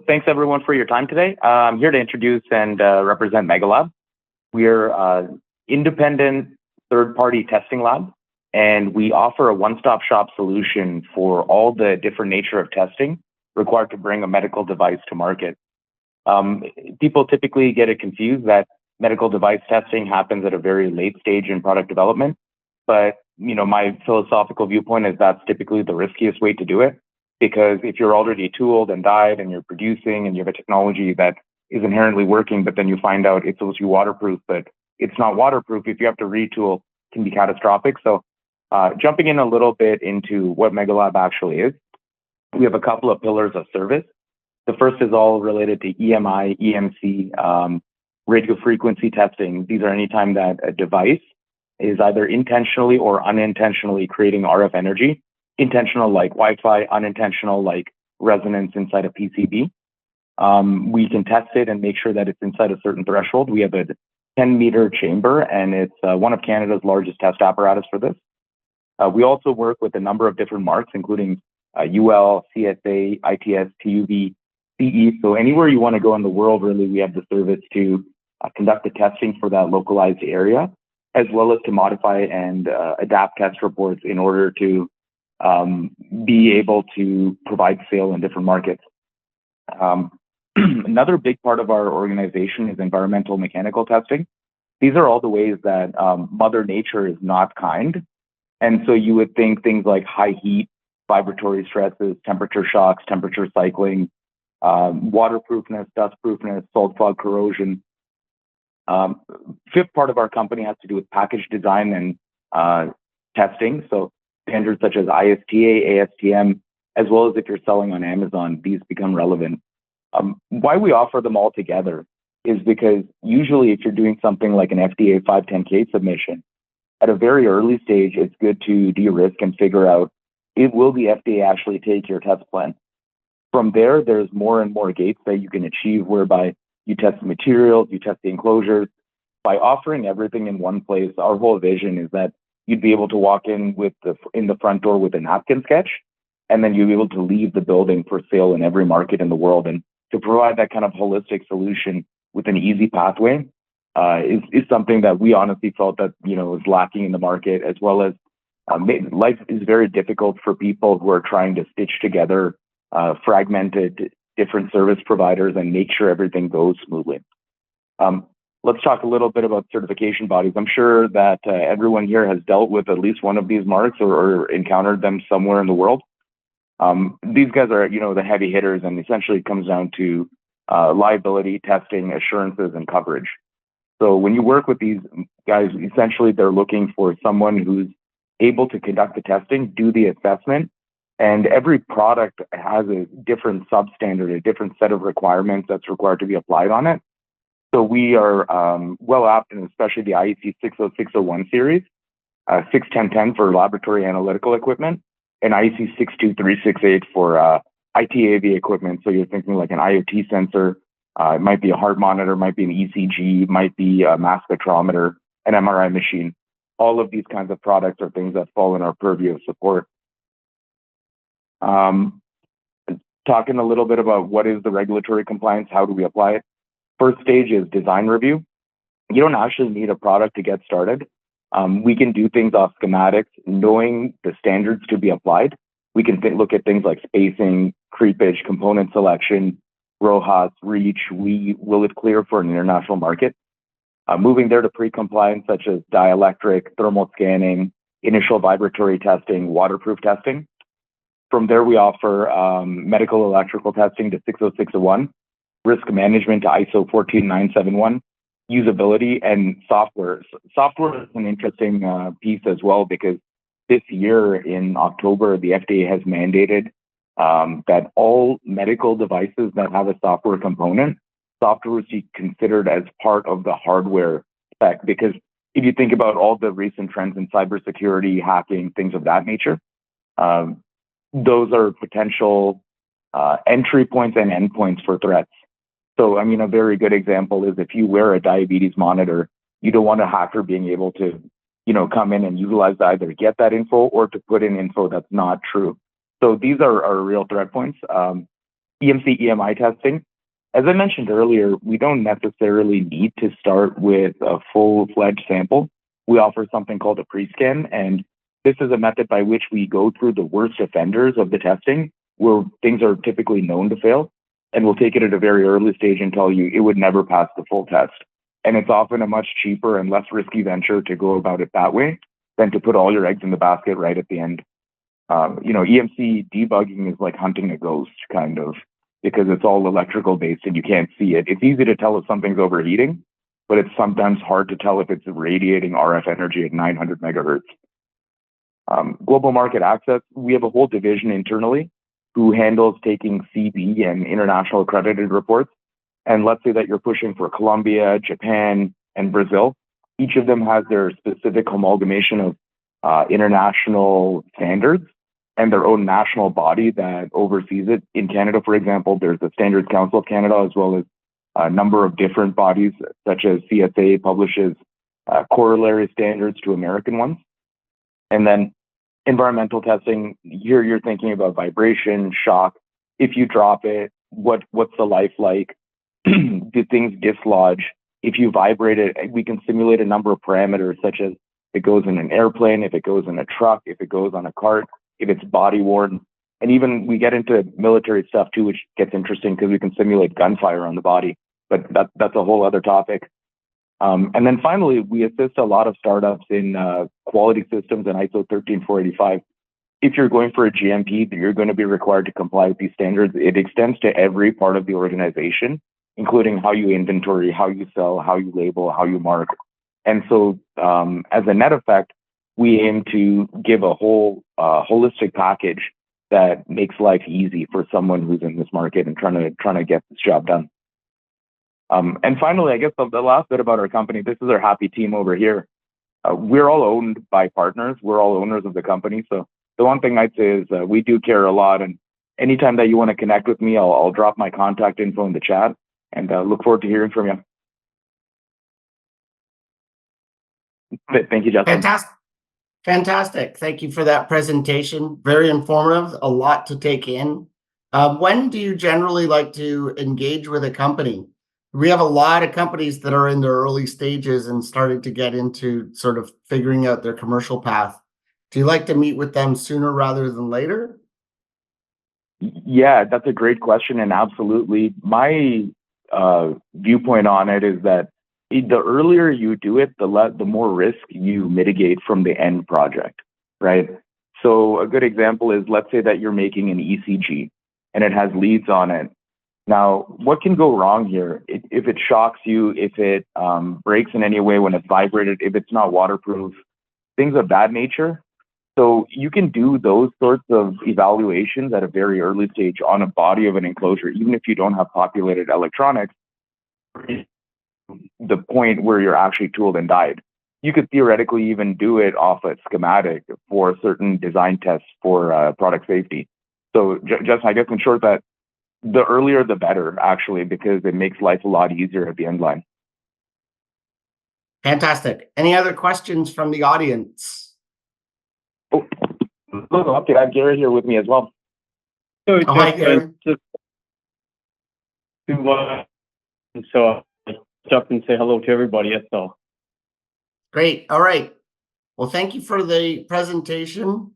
thanks everyone for your time today. I'm here to introduce and represent MegaLabs. We're an independent third-party testing lab, and we offer a one-stop shop solution for all the different nature of testing required to bring a medical device to market. People typically get it confused that medical device testing happens at a very late stage in product development, but my philosophical viewpoint is that's typically the riskiest way to do it. Because if you're already tooled and dyed and you're producing and you have a technology that is inherently working, but then you find out it's supposed to be waterproof, but it's not waterproof, if you have to retool, it can be catastrophic. So jumping in a little bit into what MegaLab actually is, we have a couple of pillars of service. The first is all related to EMI, EMC, radio frequency testing. These are anytime that a device is either intentionally or unintentionally creating RF energy. Intentional like Wi-Fi, unintentional like resonance inside a PCB. We can test it and make sure that it's inside a certain threshold. We have a 10-meter chamber, and it's one of Canada's largest test apparatus for this. We also work with a number of different marks, including UL, CSA, ITS, TUV, CE. So anywhere you want to go in the world, really, we have the service to conduct the testing for that localized area, as well as to modify and adapt test reports in order to be able to provide sale in different markets. Another big part of our organization is environmental mechanical testing. These are all the ways that Mother Nature is not kind. And so you would think things like high heat, vibratory stresses, temperature shocks, temperature cycling, waterproofness, dustproofness, salt fog corrosion. Fifth part of our company has to do with package design and testing. So standards such as ISTA, ASTM, as well as if you're selling on Amazon, these become relevant. Why we offer them all together is because usually if you're doing something like an FDA 510K submission, at a very early stage, it's good to de-risk and figure out, will the FDA actually take your test plan? From there, there's more and more gates that you can achieve whereby you test the materials, you test the enclosures. By offering everything in one place, our whole vision is that you'd be able to walk in in the front door with a napkin sketch, and then you'd be able to leave the building for sale in every market in the world. And to provide that kind of holistic solution with an easy pathway is something that we honestly felt that is lacking in the market, as well as life is very difficult for people who are trying to stitch together fragmented different service providers and make sure everything goes smoothly. Let's talk a little bit about certification bodies. I'm sure that everyone here has dealt with at least one of these marks or encountered them somewhere in the world. These guys are, the heavy hitters, and essentially it comes down to liability, testing, assurances, and coverage. So when you work with these guys, essentially they're looking for someone who's able to conduct the testing, do the assessment, and every product has a different substandard, a different set of requirements that's required to be applied on it. So we are well apt, and especially the IEC 60601 series, 61010 for laboratory analytical equipment, and IEC 62368 for ITAV equipment. So you're thinking like an IoT sensor, it might be a heart monitor, might be an ECG, might be a mass spectrometer, an MRI machine. All of these kinds of products are things that fall in our purview of support. Talking a little bit about what is the regulatory compliance, how do we apply it? First stage is design review. You don't actually need a product to get started. We can do things off schematics, knowing the standards to be applied. We can look at things like spacing, creepage, component selection, RoHS, reach, will it clear for an international market? Moving there to pre-compliance, such as dielectric, thermal scanning, initial vibratory testing, waterproof testing. From there, we offer medical electrical testing to 60601, risk management to ISO 14971, usability, and software. Software is an interesting piece as well, because this year in October, the FDA has mandated that all medical devices that have a software component, software is considered as part of the hardware spec. Because if you think about all the recent trends in cybersecurity, hacking, things of that nature, those are potential entry points and endpoints for threats. So, a very good example is if you wear a diabetes monitor, you don't want a hacker being able to, come in and utilize either get that info or to put in info that's not true. So these are real threat points. EMC EMI testing. As I mentioned earlier, we don't necessarily need to start with a full-fledged sample. We offer something called a pre-scan, and this is a method by which we go through the worst offenders of the testing, where things are typically known to fail, and we'll take it at a very early stage and tell you it would never pass the full test. And it's often a much cheaper and less risky venture to go about it that way than to put all your eggs in the basket right at the end. EMC debugging is like hunting a ghost, kind of, because it's all electrical based and you can't see it. It's easy to tell if something's overheating, but it's sometimes hard to tell if it's radiating RF energy at 900 megahertz. Global market access, we have a whole division internally who handles taking CB and international accredited reports. And let's say that you're pushing for Colombia, Japan, and Brazil. Each of them has their specific amalgamation of international standards and their own national body that oversees it. In Canada, for example, there's the Standards Council of Canada, as well as a number of different bodies, such as CSA publishes corollary standards to American ones. And then environmental testing, here you're thinking about vibration, shock. If you drop it, what's the life like? Do things dislodge? If you vibrate it, we can simulate a number of parameters, such as if it goes in an airplane, if it goes in a truck, if it goes on a cart, if it's body worn. And even we get into military stuff too, which gets interesting because we can simulate gunfire on the body, but that's a whole other topic. And then finally, we assist a lot of startups in quality systems and ISO 13485. If you're going for a GMP, you're going to be required to comply with these standards. It extends to every part of the organization, including how you inventory, how you sell, how you label, how you mark. And so as a net effect, we aim to give a whole holistic package that makes life easy for someone who's in this market and trying to get this job done. And finally, I guess the last bit about our company, this is our happy team over here. We're all owned by partners. We're all owners of the company. So the one thing I'd say is we do care a lot. And anytime that you want to connect with me, I'll drop my contact info in the chat, and look forward to hearing from you. Thank you, Justin. Fantastic. Thank you for that presentation. Very informative, a lot to take in. When do you generally like to engage with a company? We have a lot of companies that are in their early stages and starting to get into sort of figuring out their commercial path. Do you like to meet with them sooner rather than later? Yeah, that's a great question. And absolutely. My viewpoint on it is that the earlier you do it, the more risk you mitigate from the end project, right? So a good example is, let's say that you're making an ECG and it has leads on it. Now, what can go wrong here? If it shocks you, if it breaks in any way when it's vibrated, if it's not waterproof, things of that nature. So you can do those sorts of evaluations at a very early stage on a body of an enclosure, even if you don't have populated electronics, the point where you're actually tooled and died. You could theoretically even do it off a schematic for certain design tests for product safety. So just, I guess in short, that the earlier the better, actually, because it makes life a lot easier at the end line. Fantastic. Any other questions from the audience? Oh, okay, I have Gary here with me as well. So, hi, Gary. So jump and say hello to everybody. That's all. Great. All right. Well, thank you for the presentation.